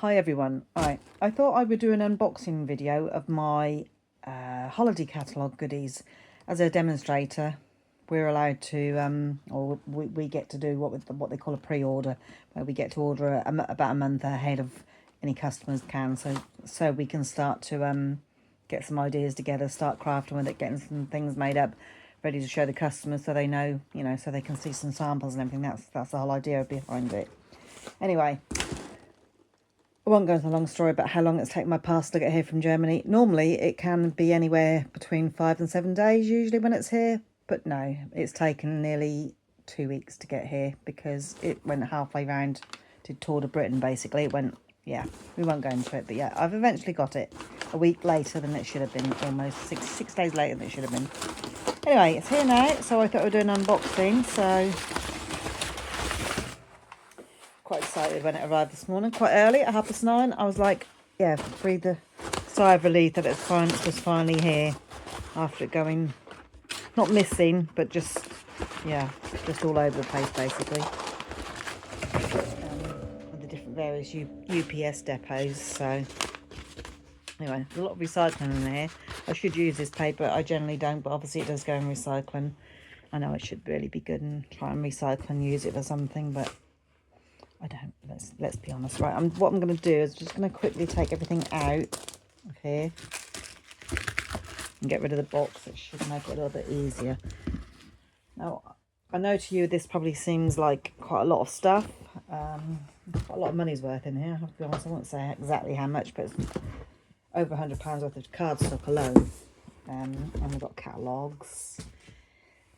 Hi everyone. Right, I thought I would do an unboxing video of my holiday catalogue goodies. As a demonstrator, we're allowed to, or we get to do what they call a pre-order, where we get to order about a month ahead of any customers can, so we can start to get some ideas together, start crafting with it, getting some things made up, ready to show the customers, so they know, so they can see some samples and everything. That's the whole idea behind it. Anyway, I won't go into a long story about how long it's taken my parcel to get here from Germany. Normally, it can be anywhere between 5 and 7 days, usually, when it's here. But no, it's taken nearly 2 weeks to get here because it went halfway round to Tour de Britain, basically. It went, yeah, we won't go into it. But yeah, I've eventually got it a week later than it should have been, almost six days later than it should have been. Anyway, it's here now, so I thought I'd do an unboxing, so quite excited when it arrived this morning, quite early at 9:30. I was like, yeah, breathe a sigh of relief that it was finally here after it going, not missing, but just, yeah, just all over the place basically. With the different various UPS depots. So anyway, a lot of recycling in there. I should use this paper. I generally don't, but obviously it does go in recycling. I know it should really be good and try and recycle and use it for something, but I don't. Let's be honest, right? What I'm going to do is just going to quickly take everything out of here and get rid of the box. It should make it a little bit easier. Now, I know to you this probably seems like quite a lot of stuff. Quite a lot of money's worth in here. I have to be honest. I won't say exactly how much, but it's over £100 worth of cardstock alone. And we've got catalogues.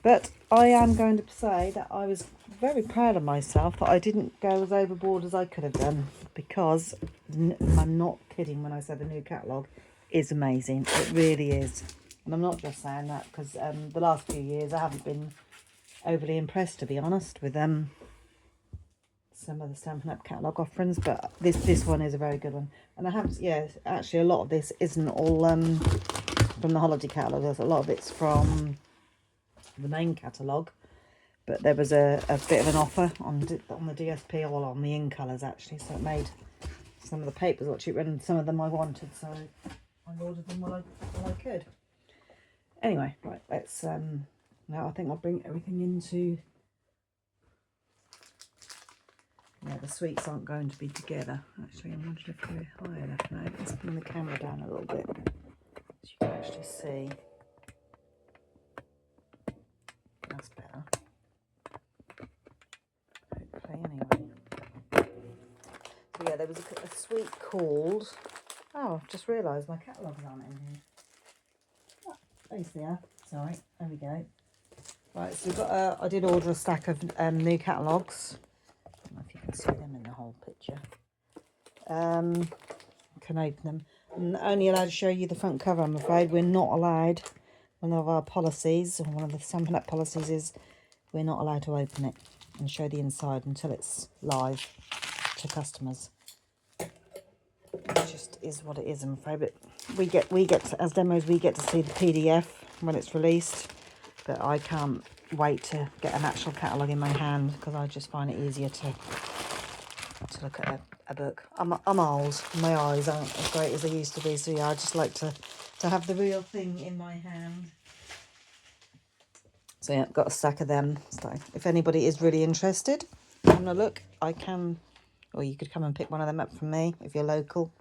But I am going to say that I was very proud of myself that I didn't go as overboard as I could have done, because I'm not kidding when I say the new catalogue is amazing. It really is. And I'm not just saying that because the last few years I haven't been overly impressed, to be honest, with some of the Stampin' Up catalogue offerings, but this one is a very good one. And I have, yeah, actually a lot of this isn't all from the holiday catalogue. There's a lot of it's from the main catalogue, but there was a bit of an offer on the DSP, or on the in colours actually, so it made some of the papers a lot cheaper, and some of them I wanted, so I ordered them while I could. Anyway, right, let's now I think I'll bring everything into, yeah, the sweets aren't going to be together actually. I'm wondering if we're high enough now. Let's bring the camera down a little bit so you can actually see. That's better. Hopefully, anyway. So yeah, there was a sweet called, oh, I've just realised my catalogues aren't in here. Oh, these they are. Sorry, there we go. Right, so we've got I did order a stack of new catalogues. I don't know if you can see them in the whole picture. Can open them. I'm only allowed to show you the front cover, I'm afraid. We're not allowed. One of our policies, or one of the Stampin' Up policies, is we're not allowed to open it and show the inside until it's live to customers. It just is what it is, I'm afraid. But we get to, as demos, we get to see the PDF when it's released. But I can't wait to get an actual catalogue in my hand, because I just find it easier to look at a book. I'm old. My eyes aren't as great as they used to be, so yeah, I just like to have the real thing in my hand. So yeah, I've got a stack of them. So if anybody is really interested in having a look, I can, or you could come and pick one of them up from me if you're local.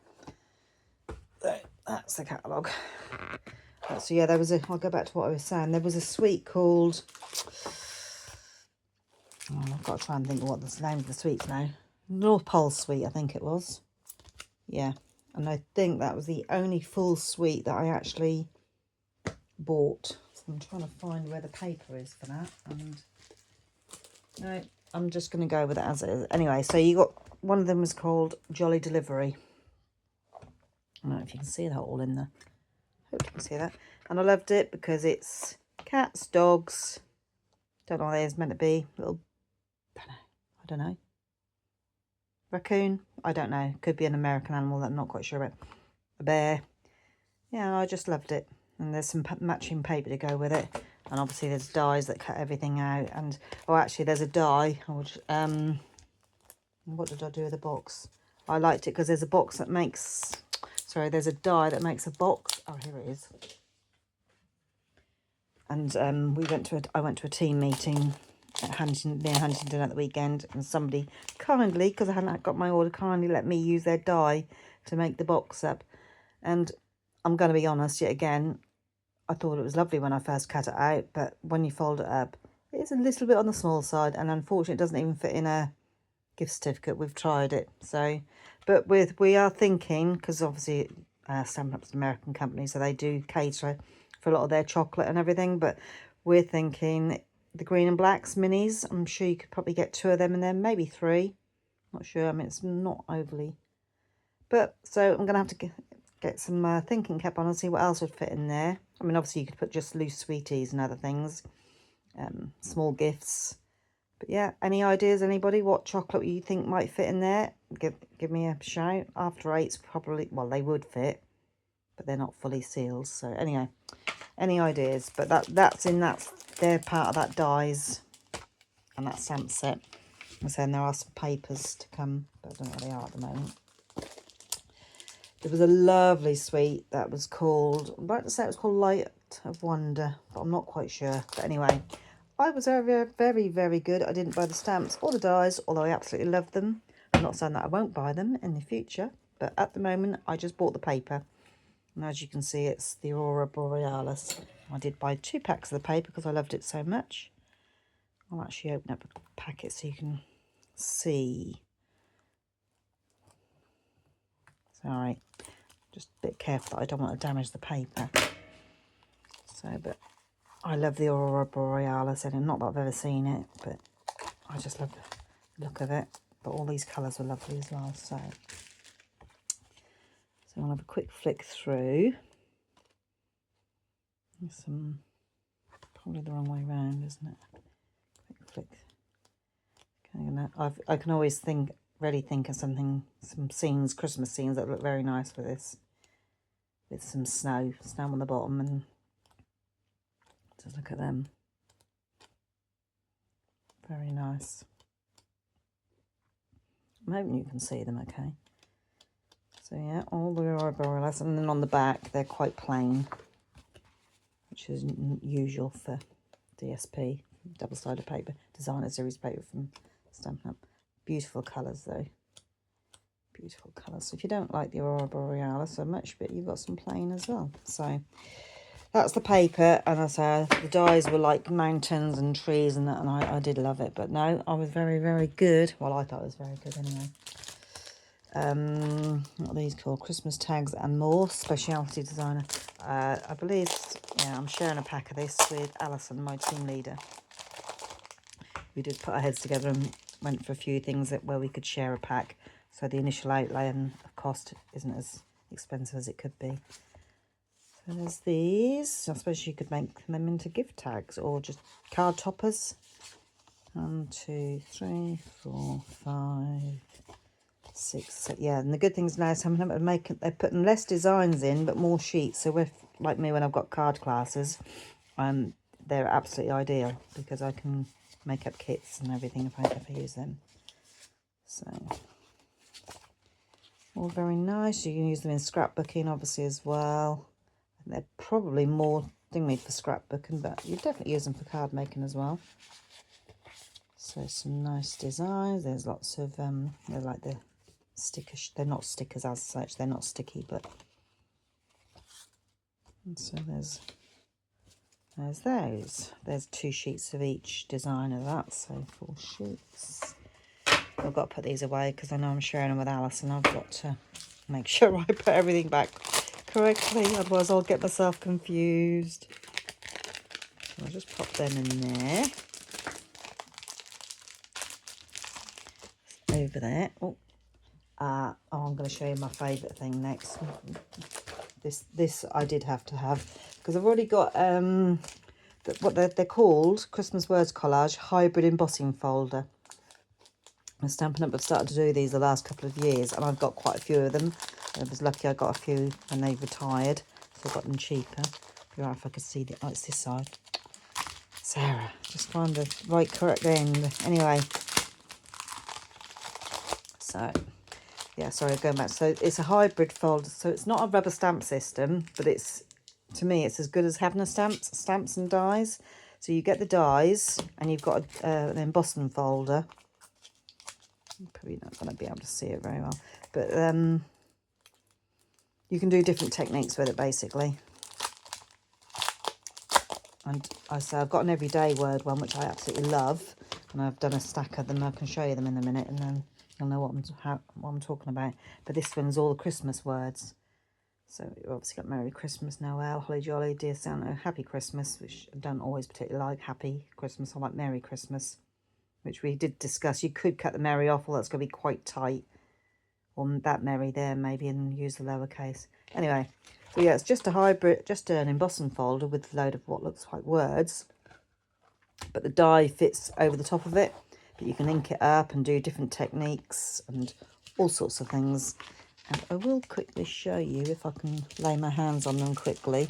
So that's the catalogue. So yeah, I'll go back to what I was saying. There was a sweet called, oh, I've got to try and think of what the name of the sweets now. North Pole Sweet, I think it was. Yeah, and I think that was the only full sweet that I actually bought. So I'm trying to find where the paper is for that, and no, I'm just going to go with it as it is. Anyway, so you got, one of them was called Jolly Delivery. I don't know if you can see that all in there. Hope you can see that. And I loved it because it's cats, dogs, don't know what it is meant to be, little, I don't know, raccoon, I don't know, could be an American animal that I'm not quite sure about, a bear. Yeah, I just loved it. And there's some matching paper to go with it, and obviously there's dies that cut everything out. And oh, actually there's a die, which what did I do with the box? I liked it because there's a box that makes, sorry, there's a die that makes a box. Oh, here it is. And I went to a team meeting at near Huntingdon at the weekend, and somebody kindly, because I hadn't got my order, kindly let me use their die to make the box up. And I'm going to be honest, yet again, I thought it was lovely when I first cut it out, but when you fold it up, it's a little bit on the small side, and unfortunately it doesn't even fit in a gift certificate. We've tried it, so, but we are thinking, because obviously Stampin's an American company, so they do cater for a lot of their chocolate and everything, but we're thinking the green and blacks minis. I'm sure you could probably get 2 of them in there, maybe 3, not sure. I mean, it's not overly, but so I'm gonna have to get some thinking cap on and see what else would fit in there. I mean, obviously you could put just loose sweeties and other things, small gifts. But yeah, any ideas, anybody, what chocolate you think might fit in there? Give me a shout. After 8's probably, well, they would fit, but they're not fully sealed. So anyway, any ideas? But that's their part of that dies and that stamp set. And then there are some papers to come, but I don't know what they are at the moment. There was a lovely sweet that was called, I'm about to say it was called Light of Wonder, but I'm not quite sure. But anyway, I was very, very, very good. I didn't buy the stamps or the dies, although I absolutely love them. I'm not saying that I won't buy them in the future, but at the moment, I just bought the paper. And as you can see, it's the Aurora Borealis. I did buy 2 packs of the paper because I loved it so much. I'll actually open up a packet so you can see. Sorry, just a bit careful that I don't want to damage the paper. So, but I love the Aurora Borealis, and not that I've ever seen it, but I just love the look of it. But all these colours are lovely as well. So I'll have a quick flick through. There's some, probably the wrong way around, isn't it? Quick flick. I can always really think of some scenes, Christmas scenes that look very nice with this, with some snow on the bottom, and just look at them. Very nice. I'm hoping you can see them okay. So yeah, all the Aurora Borealis, and then on the back they're quite plain, which is usual for DSP, double-sided paper, designer series paper from Stampin'. Beautiful colours though. Beautiful colours. So if you don't like the Aurora Borealis so much, but you've got some plain as well. So that's the paper, and as I say, the dies were like mountains and trees and that, and I did love it. But no, I was very, very good. Well, I thought it was very good anyway. What are these called? Christmas tags and more. Specialty designer. I believe, yeah, I'm sharing a pack of this with Alison, my team leader. We did put our heads together and went for a few things where we could share a pack, so the initial outlay and cost isn't as expensive as it could be. So there's these. I suppose you could make them into gift tags or just card toppers. 1, 2, 3, 4, 5, 6, 7. Yeah, and the good things now is they're putting less designs in but more sheets. So if, like me, when I've got card classes, they're absolutely ideal because I can make up kits and everything if I ever use them. So all very nice. You can use them in scrapbooking obviously as well. And they're probably more made for scrapbooking, but you definitely use them for card making as well. So some nice designs. There's lots of they're like the stickers. They're not stickers as such, they're not sticky, but, and so there's those. There's 2 sheets of each design of that, so 4 sheets. I've got to put these away because I know I'm sharing them with Alison. I've got to make sure I put everything back correctly, otherwise I'll get myself confused. So I'll just pop them in there. Over there. Oh, I'm going to show you my favourite thing next. This I did have to have because I've already got what they're called, Christmas Words Collage Hybrid Embossing Folder. And Stampin' Up have started to do these the last couple of years, and I've got quite a few of them. I was lucky I got a few when they retired, so I got them cheaper. Be right if I could see the, oh, it's this side. Sarah, just find the right correct end. Anyway, so yeah, sorry, going back. So it's a hybrid folder. So it's not a rubber stamp system, but it's, to me, it's as good as having a stamps and dies. So you get the dies and you've got an embossing folder. I'm probably not going to be able to see it very well, but you can do different techniques with it basically. And I say I've got an everyday word one, which I absolutely love, and I've done a stack of them. I can show you them in a minute, and then you'll know what I'm talking about. But this one's all the Christmas words. So you've obviously got Merry Christmas, Noel, Holly Jolly, Dear Santa, Happy Christmas, which I don't always particularly like. Happy Christmas, I like Merry Christmas, which we did discuss. You could cut the Merry off, or that's going to be quite tight. Or that Merry there maybe, and use the lowercase. Anyway, so yeah, it's just a hybrid, just an embossing folder with a load of what looks like words. But the die fits over the top of it. But you can ink it up and do different techniques and all sorts of things. And I will quickly show you, if I can lay my hands on them quickly,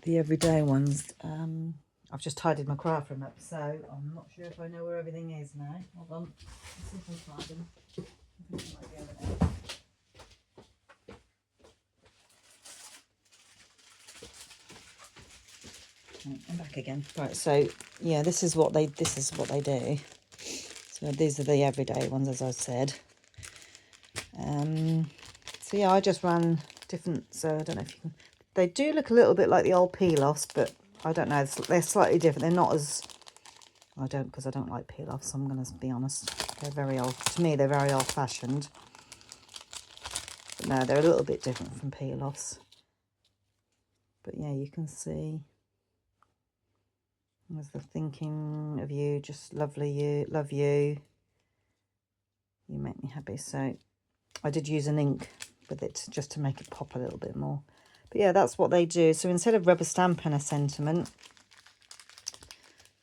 the everyday ones. I've just tidied my craft room up, so I'm not sure if I know where everything is now. Hold on, let's see if I can find them. I think it might be over there. I'm back again. Right, so yeah, this is what they do. So these are the everyday ones, as I said. So yeah, I just ran different. So I don't know if you can. They do look a little bit like the old peel-offs, but I don't know. They're slightly different. They're not as. Because I don't like peel-offs. I'm going to be honest. They're very old. To me, they're very old-fashioned. But no, they're a little bit different from peel-offs. But yeah, you can see. There's the thinking of you, just lovely you, love you. You make me happy. So I did use an ink with it just to make it pop a little bit more. But yeah, that's what they do. So instead of rubber stamping a sentiment,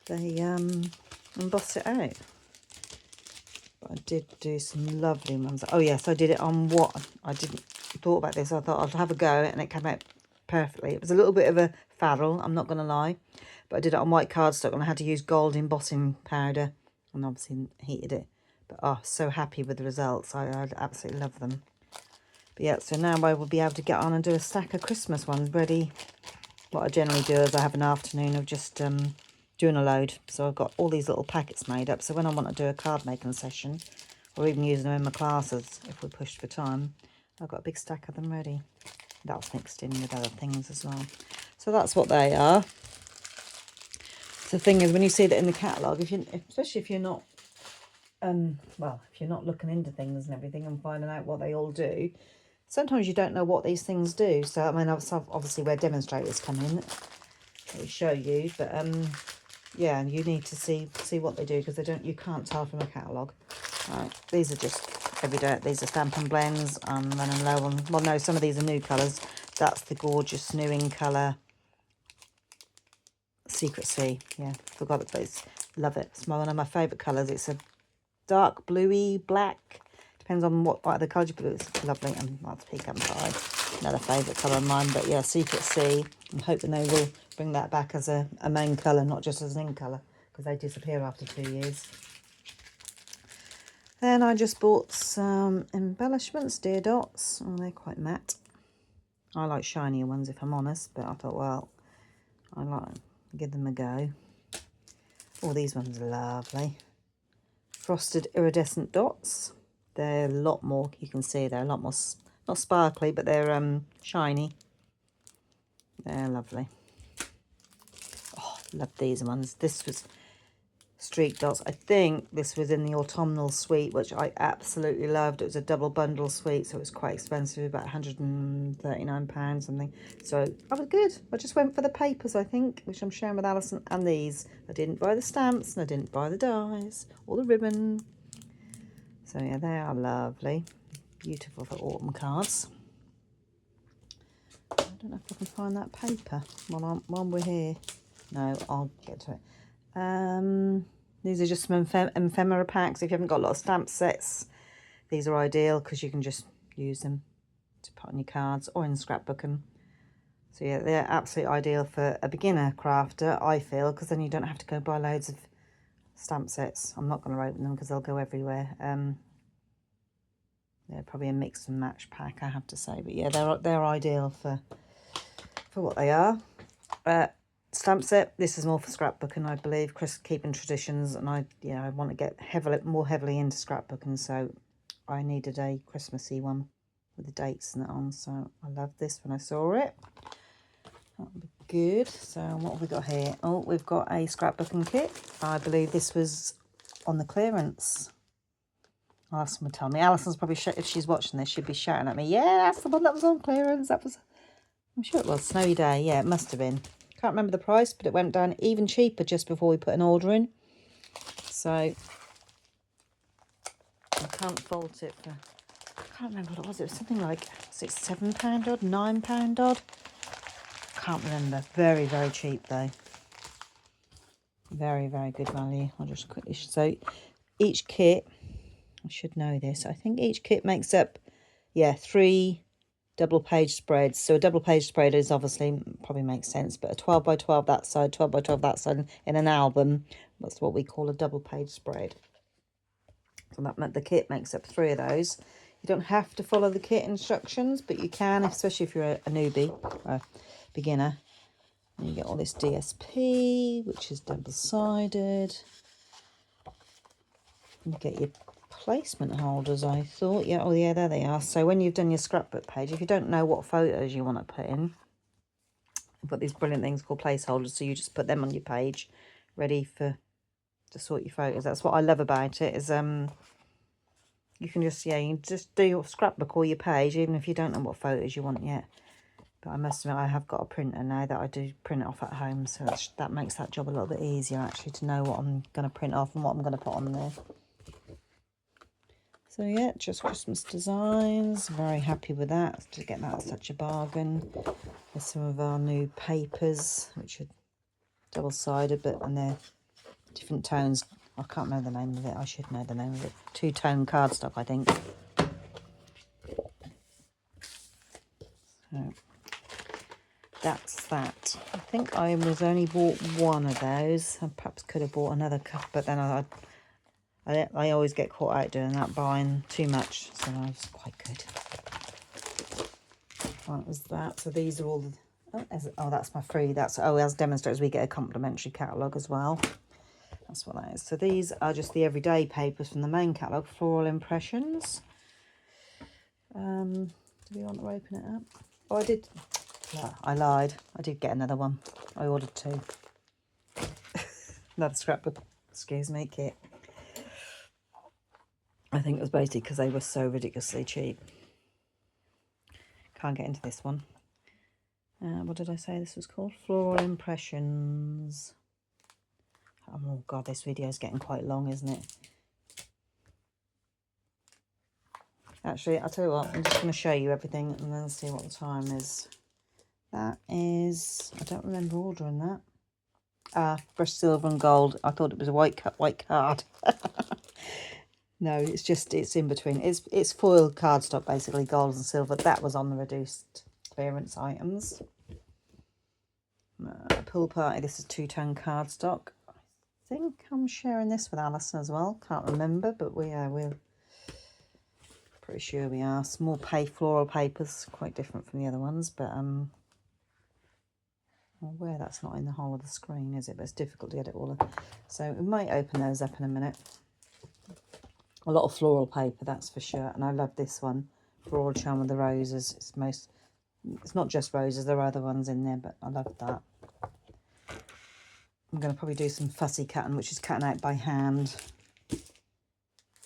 they emboss it out. But I did do some lovely ones. Oh yes, I did it on what I didn't thought about this. I thought I'd have a go, and it came out perfectly. It was a little bit of a faddle, I'm not going to lie, but I did it on white cardstock, and I had to use gold embossing powder, and obviously heated it. But oh, so happy with the results. I absolutely love them. But yeah, so now I will be able to get on and do a stack of Christmas ones ready. What I generally do is I have an afternoon of just doing a load. So I've got all these little packets made up. So when I want to do a card making session, or even using them in my classes if we're pushed for time, I've got a big stack of them ready. That's mixed in with other things as well. So that's what they are. The thing is, when you see that in the catalogue, especially if you're not, if you're not looking into things and everything and finding out what they all do, sometimes you don't know what these things do. So I mean, obviously where demonstrators come in, they show you, but yeah, you need to see what they do, because you can't tell from a catalogue. Right, these are just everyday. These are Stampin' blends. I'm running low on. Well, no, some of these are new colours. That's the gorgeous new in colour. Secret Sea. Yeah, forgot it, but love it. It's one of my favourite colours. It's a dark bluey black. Depends on what the colour you put. It's lovely. And that's pecan pie. Another favourite colour of mine. But yeah, Secret Sea. I'm hoping they will bring that back as a main colour, not just as an in colour, because they disappear after 2 years. Then I just bought some embellishments, Dear Dots. Oh, they're quite matte. I like shinier ones, if I'm honest, but I thought, well, I like give them a go. All these ones are lovely. Frosted iridescent dots. They're a lot more, you can see they're a lot more, not sparkly, but they're shiny. They're lovely. Oh, love these ones. This was streak dots. I think this was in the autumnal suite, which I absolutely loved. It was a double bundle suite, so it was quite expensive, about £139 something. So I was good. I just went for the papers, I think, which I'm sharing with Alison, and these. I didn't buy the stamps and I didn't buy the dies or the ribbon. So yeah, they are lovely. Beautiful for autumn cards. I don't know if I can find that paper while we're here. No, I'll get to it. These are just some ephemera packs. If you haven't got a lot of stamp sets, these are ideal, because you can just use them to put on your cards or in scrapbooking. So yeah, they're absolutely ideal for a beginner crafter, I feel, because then you don't have to go buy loads of stamp sets. I'm not going to open them because they'll go everywhere. They're probably a mix and match pack, I have to say. But yeah, they're ideal for what they are. Stamp set. This is more for scrapbooking, I believe. Keeping traditions, and I want to get more heavily into scrapbooking, so I needed a Christmassy one with the dates and that on. So I love this when I saw it. That'll be good. So what have we got here? Oh, we've got a scrapbooking kit. I believe this was on the clearance. Alison would tell me. Alison's probably, if she's watching this, she'd be shouting at me, yeah, that's the one that was on clearance. That was, I'm sure it was Snowy Day. Yeah, it must have been. Can't remember the price, but it went down even cheaper just before we put an order in. So I can't fault it for, I can't remember what it was. It was something like, was it £7 odd, £9 odd? Can't remember. Very, very cheap though. Very, very good value. I'll just quickly, so each kit, I should know this, I think each kit makes up, yeah, 3 double page spreads. So a double page spread is obviously, probably makes sense, but a 12 by 12 that side, 12 by 12 that side in an album, that's what we call a double page spread. So that the kit makes up 3 of those. You don't have to follow the kit instructions, but you can, especially if you're a newbie or a beginner. And you get all this DSP, which is double-sided. You get your placement holders, I thought. Yeah, oh yeah, there they are. So when you've done your scrapbook page, if you don't know what photos you want to put in, you've got these brilliant things called placeholders, so you just put them on your page, ready to sort your photos. That's what I love about it, is you can just, yeah, you can just do your scrapbook or your page, even if you don't know what photos you want yet. But I must admit, I have got a printer now that I do print it off at home, so that makes that job a little bit easier, actually, to know what I'm going to print off and what I'm going to put on there. So yeah, just Christmas designs. Very happy with that. To get that at such a bargain. There's some of our new papers, which are double-sided, and they're different tones. I can't remember the name of it. I should know the name of it. 2-tone cardstock, I think. So that's that. I think I was only bought one of those. I perhaps could have bought another cup, but then I always get caught out doing that, buying too much, so that was quite good. That was that. So these are all the, oh, that's my free. That's, oh, as demonstrators, we get a complimentary catalogue as well. That's what that is. So these are just the everyday papers from the main catalogue, Floral Impressions. Do we want to open it up? Oh, I did. Yeah, I lied. I did get another one. I ordered 2. Another scrapbook, excuse me, kit. I think it was basically because they were so ridiculously cheap. Can't get into this one. What did I say this was called? Floral Impressions. Oh God, this video is getting quite long, isn't it? Actually, I'll tell you what, I'm just going to show you everything and then see what the time is. That is, I don't remember ordering that. Brushed silver and gold. I thought it was a white card. No, it's in between. It's foil cardstock, basically, gold and silver. That was on the reduced clearance items. Pool Party, this is 2-tone cardstock. I think I'm sharing this with Alison as well. Can't remember, but we're pretty sure we are. Small floral papers, quite different from the other ones, but well, that's not in the whole of the screen, is it? But it's difficult to get it all. So we might open those up in a minute. A lot of floral paper, that's for sure. And I love this one, Floral Charm with the Roses. It's not just roses, there are other ones in there, but I love that. I'm going to probably do some fussy cutting, which is cutting out by hand.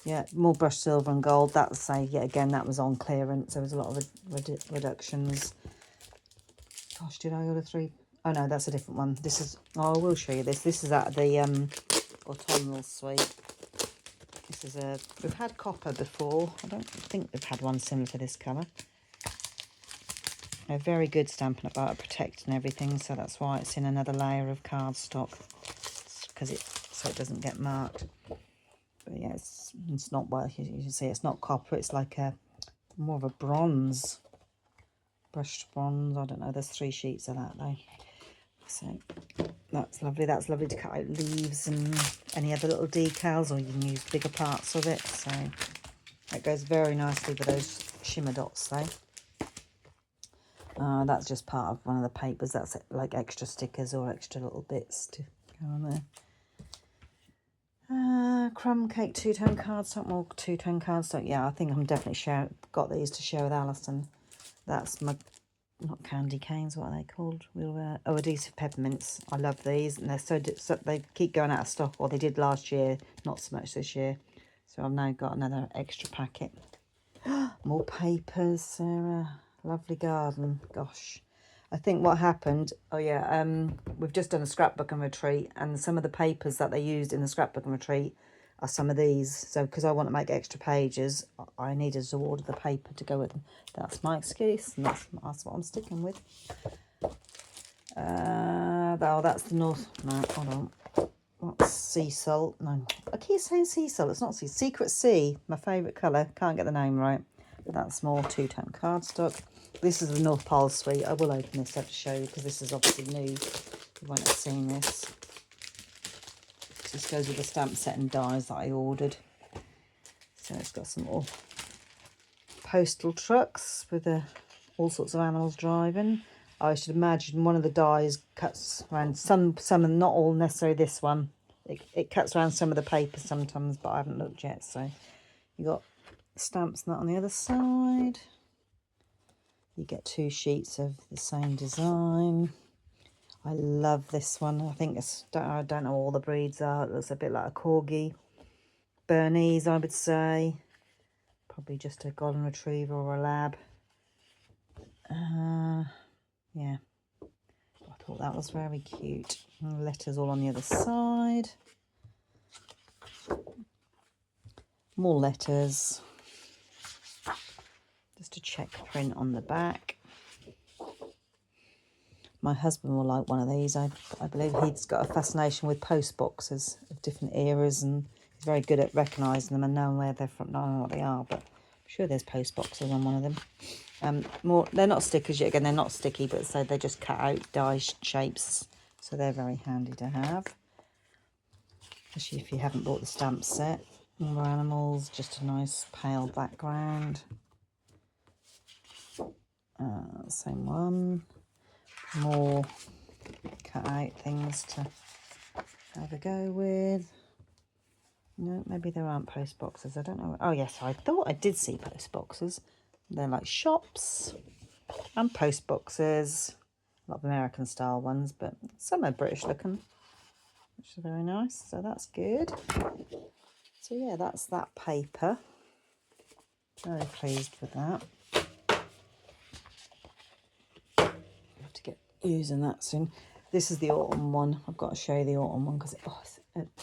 Yeah, more brushed silver and gold. That's yeah, again, that was on clearance. There was a lot of reductions. Gosh, did I order 3? Oh no, that's a different one. This is, oh, I will show you this. This is out of the autumnal suite. This is we've had copper before. I don't think we've had one similar to this colour. They're very good Stampin' about Protect and everything, so that's why it's in another layer of cardstock, because so it doesn't get marked. But yeah, it's not, well, you can see it's not copper. It's like more of a bronze, brushed bronze. I don't know. There's 3 sheets of that though. So that's lovely. That's lovely to cut out leaves and any other little decals, or you can use bigger parts of it. So It goes very nicely with those shimmer dots though. That's just part of one of the papers. That's like extra stickers or extra little bits to go on there. Crumb cake two-tone cardstock, more two-tone cardstock. Yeah, I think I'm definitely got these to share with Alison. That's my, not candy canes, what are they called? Adhesive peppermints. I love these, and they're so they keep going out of stock, or they did last year, not so much this year. So I've now got another extra packet. More papers, Sarah. Lovely garden. Gosh. I think what happened, we've just done a scrapbooking retreat, and some of the papers that they used in the scrapbooking retreat are some of these. So because I want to make extra pages, I needed to order the paper to go with them. That's my excuse, and that's what I'm sticking with. That's the North. No, hold on. What's sea salt? No, I keep saying sea salt. It's not sea. Secret Sea, my favourite colour. Can't get the name right. But that's more two-tone cardstock. This is the North Pole Suite. I will open this up to show you because this is obviously new. You won't have seen this. This goes with the stamp set and dies that I ordered. So it's got some more postal trucks with all sorts of animals driving. I should imagine one of the dies cuts around some and not all necessarily this one. It cuts around some of the paper sometimes, but I haven't looked yet. So you got stamps and that on the other side. You get 2 sheets of the same design. I love this one. I think I don't know what all the breeds are. It looks a bit like a corgi. Bernese, I would say. Probably just a golden retriever or a lab. Yeah. I thought that was very cute. And letters all on the other side. More letters. Just a check print on the back. My husband will like one of these. I believe he's got a fascination with post boxes of different eras, and he's very good at recognising them and knowing where they're from. Not knowing what they are, but I'm sure there's post boxes on one of them. They're not stickers yet. Again, they're not sticky, but so they just cut out die shapes, so they're very handy to have, especially if you haven't bought the stamp set. More animals, just a nice pale background. Same one. More cut out things to have a go with. No, maybe there aren't post boxes. I don't know. Oh yes, I thought I did see post boxes. They're like shops and post boxes. A lot of American style ones, but some are British looking, which is very nice. So that's good. So yeah, that's that paper. Very pleased with that. Have to get using that soon. This is the autumn one. I've got to show you the autumn one because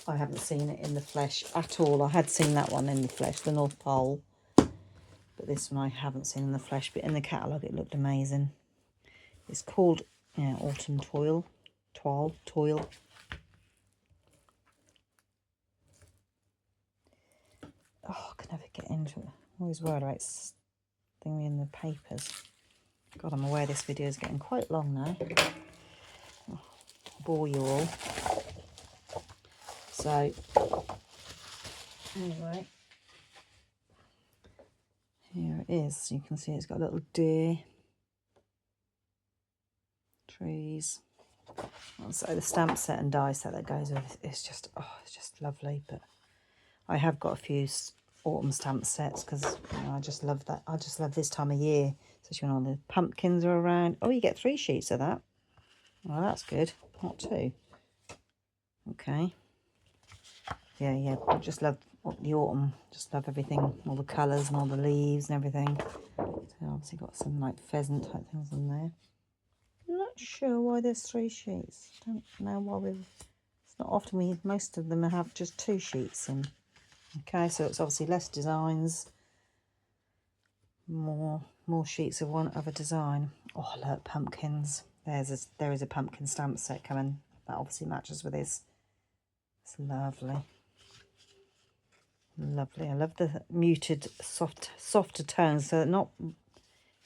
I haven't seen it in the flesh at all. I had seen that one in the flesh, the North Pole, but this one I haven't seen in the flesh. But in the catalogue, it looked amazing. It's called Autumn Toil. Oh, I can never get into it. I'm always worried about thingy in the papers. God, I'm aware this video is getting quite long now. Oh, bore you all. So, anyway, here it is. You can see it's got a little deer, trees. So the stamp set and die set that goes with it, it's just lovely. But I have got a few autumn stamp sets because I just love that. I just love this time of year, especially when all the pumpkins are around. Oh, you get 3 sheets of that. Well, that's good. Not 2. Okay. Yeah. I just love the autumn. Just love everything, all the colours and all the leaves and everything. So obviously got some like pheasant type things on there. I'm not sure why there's 3 sheets. Don't know why it's not often most of them have just 2 sheets in. Okay, so it's obviously less designs, more sheets of one other design. Oh, look, pumpkins. There is a pumpkin stamp set coming. That obviously matches with this. It's lovely. Lovely. I love the muted, softer tones. So not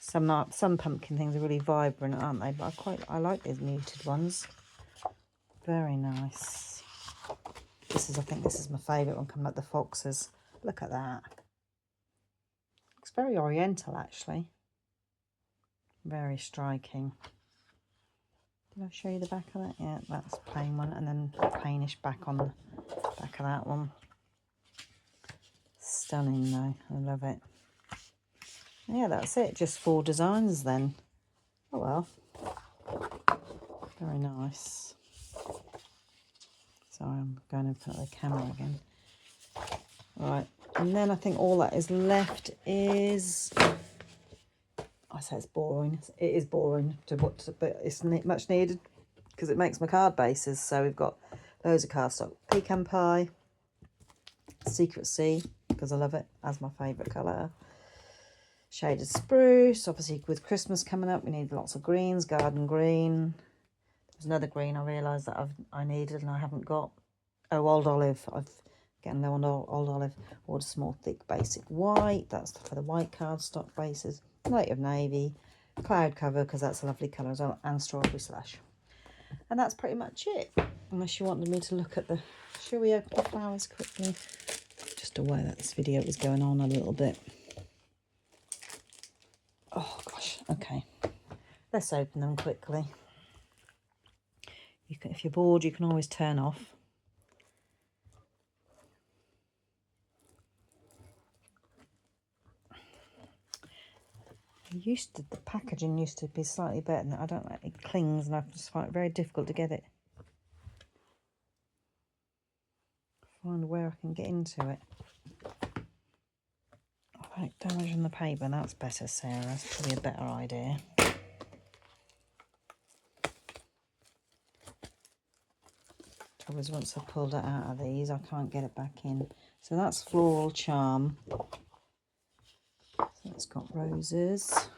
some pumpkin things are really vibrant, aren't they? But I like these muted ones. Very nice. I think this is my favourite one, coming up the foxes. Look at that. Looks very oriental, actually. Very striking. Did I show you the back of that? Yeah, that's a plain one, and then a plainish back on the back of that one. Stunning though, I love it. Yeah, that's it, just 4 designs then. Oh well, very nice. Sorry, I'm going in front of the camera again. Right, and then I think all that is left is, I say it's boring. It is boring but it's much needed because it makes my card bases. So we've got loads of cardstock. Pecan Pie, Secret Sea, because I love it as my favourite colour. Shaded Spruce, obviously with Christmas coming up, we need lots of greens. Garden Green. There's another green I realised that I needed and I haven't got. Oh, Old Olive. I've getting low on Old Olive. Or a small, thick, basic white. That's for the white cardstock bases. Native Navy. Cloud Cover, because that's a lovely colour as well. And Strawberry Slush. And that's pretty much it. Unless you wanted me to look at the... Shall we open the flowers quickly? Just aware that this video is going on a little bit. Oh gosh, okay. Let's open them quickly. You can, if you're bored, you can always turn off. The packaging used to be slightly better than that. I don't like it clings, and I just find it very difficult to get it. Find where I can get into it. Right, damage on the paper. That's better, Sarah. That's probably a better idea. Trouble is, once I've pulled it out of these, I can't get it back in. So that's Floral Charm. So it's got roses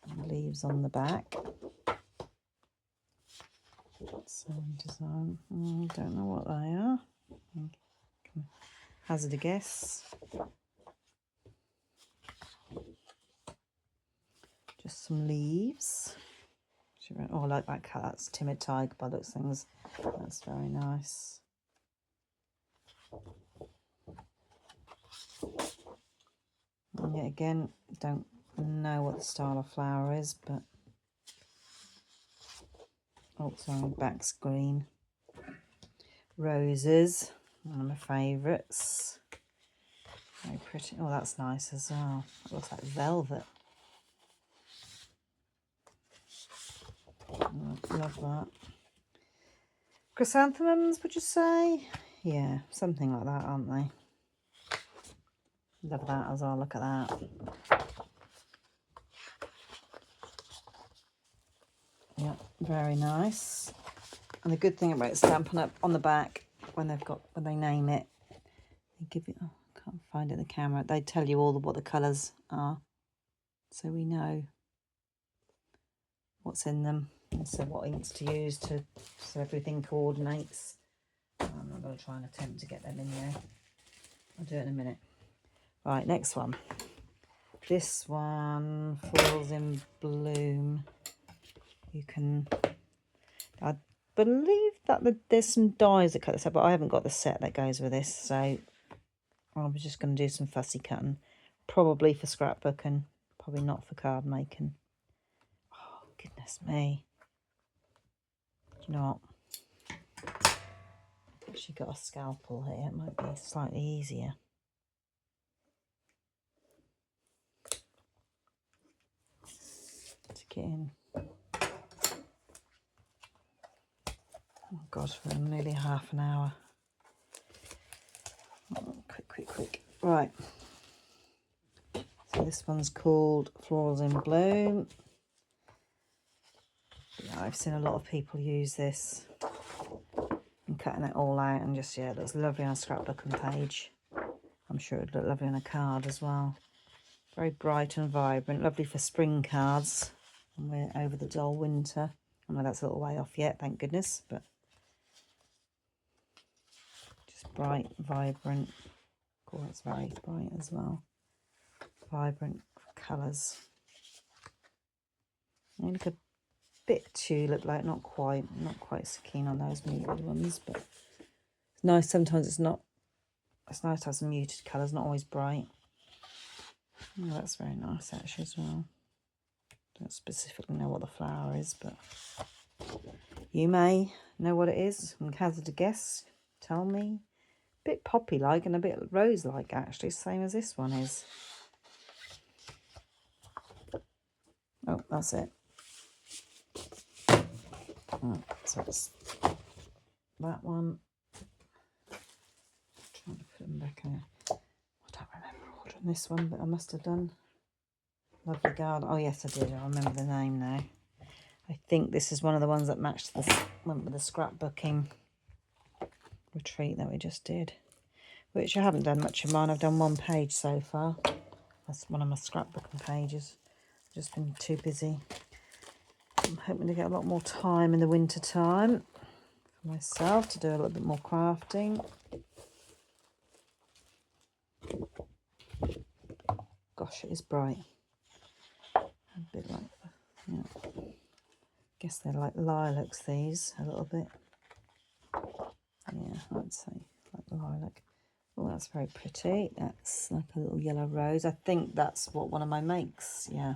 and leaves on the back. Same design. Don't know what they are. Hazard a guess. Just some leaves. Oh, I like that cut. That's Timid Tiger by those things. That's very nice. And yet again, don't know what the style of flower is, but oh, sorry, back's green. Roses, one of my favourites. Very pretty. Oh, that's nice as well. It looks like velvet. Love that. Chrysanthemums, would you say? Yeah, something like that, aren't they? Love that as well. Look at that. Yeah, very nice. And the good thing about Stampin' Up on the back, when they name it, they give you, oh, I can't find it in the camera, they tell you all what the colours are, so we know what's in them, and so what inks to use so everything coordinates. I'm not going to try and attempt to get them in there. I'll do it in a minute. Right, next one. This one, Falls in Bloom. You can, I believe that there's some dies that cut this out, but I haven't got the set that goes with this, so I was just going to do some fussy cutting, probably for scrapbooking, probably not for card making. Oh, goodness me. Do you know what? I've actually got a scalpel here. It might be slightly easier. To get in. Oh God, we're nearly half an hour. Oh, quick. Right. So this one's called Florals in Bloom. Yeah, I've seen a lot of people use this and cutting it all out, and just, yeah, it looks lovely on a scrapbooking page. I'm sure it'd look lovely on a card as well. Very bright and vibrant, lovely for spring cards. And we're over the dull winter. I know that's a little way off yet, thank goodness, but just bright, vibrant. Oh, it's very bright as well. Vibrant colours. They look a bit tulip-like, not quite so keen on those muted ones, but it's nice. Sometimes it's not. It's nice to have some muted colours, not always bright. Oh, that's very nice actually as well. Don't specifically know what the flower is, but you may know what it is and hazard a guess. Tell me. A bit poppy-like and a bit rose-like actually, same as this one is. Oh, that's it. Oh, so it's that one. Trying to put them back in. I don't remember ordering this one, but I must have done. Lovely Garden. Oh yes, I did. I remember the name now. I think this is one of the ones that matched the went with the scrapbooking retreat that we just did, which I haven't done much of mine. I've done one page so far. That's one of my scrapbooking pages. I've just been too busy. I'm hoping to get a lot more time in the winter time for myself to do a little bit more crafting. Gosh, it is bright. A bit like, yeah. Guess they're like lilacs, these, a little bit. Yeah, I'd say like lilac. Oh, that's very pretty. That's like a little yellow rose. I think that's what one of my makes, yeah,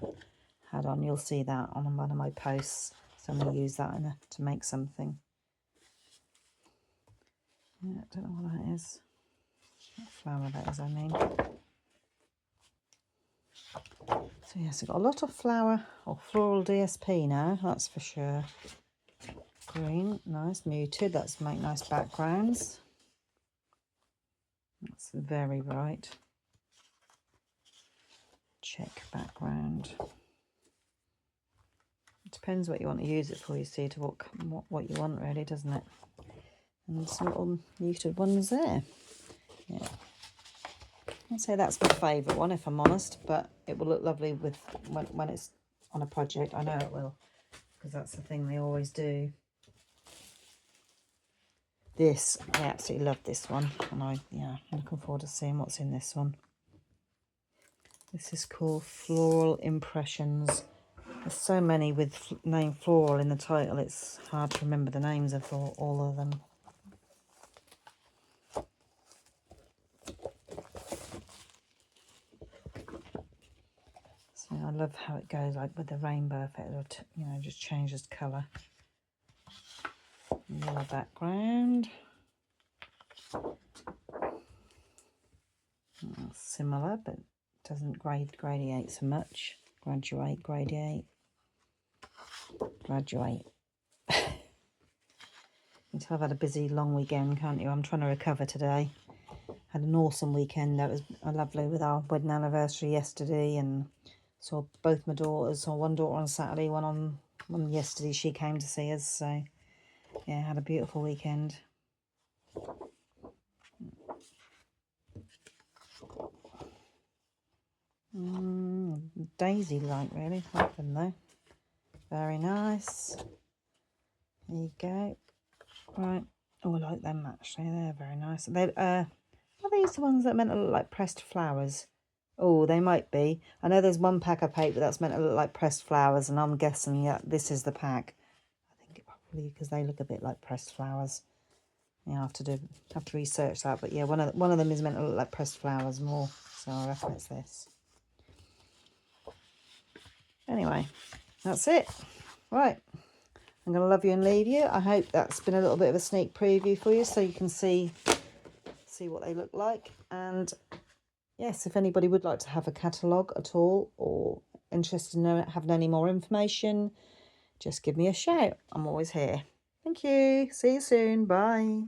had on. You'll see that on one of my posts. So I'm going to use that to make something. Yeah, I don't know what that is. What flower that is, I mean. So yes, I've got a lot of flower or floral DSP now, that's for sure. Green, nice, muted. That's make nice backgrounds. That's very bright. Check background. It depends what you want to use it for, you see, to what you want really, doesn't it? And some little muted ones there. Yeah. I'd say that's my favourite one, if I'm honest, but it will look lovely with when it's on a project. I know it will, because that's the thing they always do. This, I absolutely love this one, and I'm looking forward to seeing what's in this one. This is called Floral Impressions. There's so many with name floral in the title, it's hard to remember the names of all of them. So I love how it goes, like with the rainbow effect, just changes colour. Yellow background. Similar, but doesn't gradiate so much. Gradiate. You can tell I've had a busy, long weekend, can't you? I'm trying to recover today. Had an awesome weekend. That was lovely with our wedding anniversary yesterday, and saw both my daughters. Saw one daughter on Saturday, one yesterday. She came to see us, so yeah, had a beautiful weekend. Daisy like, really. Like them though. Very nice. There you go. Right. Oh, I like them actually. They're very nice. They are these the ones that meant to look like pressed flowers? Oh, they might be. I know there's one pack of paper that's meant to look like pressed flowers, and I'm guessing, yeah, this is the pack. I think it probably, because they look a bit like pressed flowers. Yeah, I have to research that. But yeah, one of them is meant to look like pressed flowers more. So I reckon it's this. Anyway, that's it. Right. I'm going to love you and leave you. I hope that's been a little bit of a sneak preview for you, so you can see what they look like. And yes, if anybody would like to have a catalogue at all, or interested in having any more information, just give me a shout. I'm always here. Thank you. See you soon. Bye.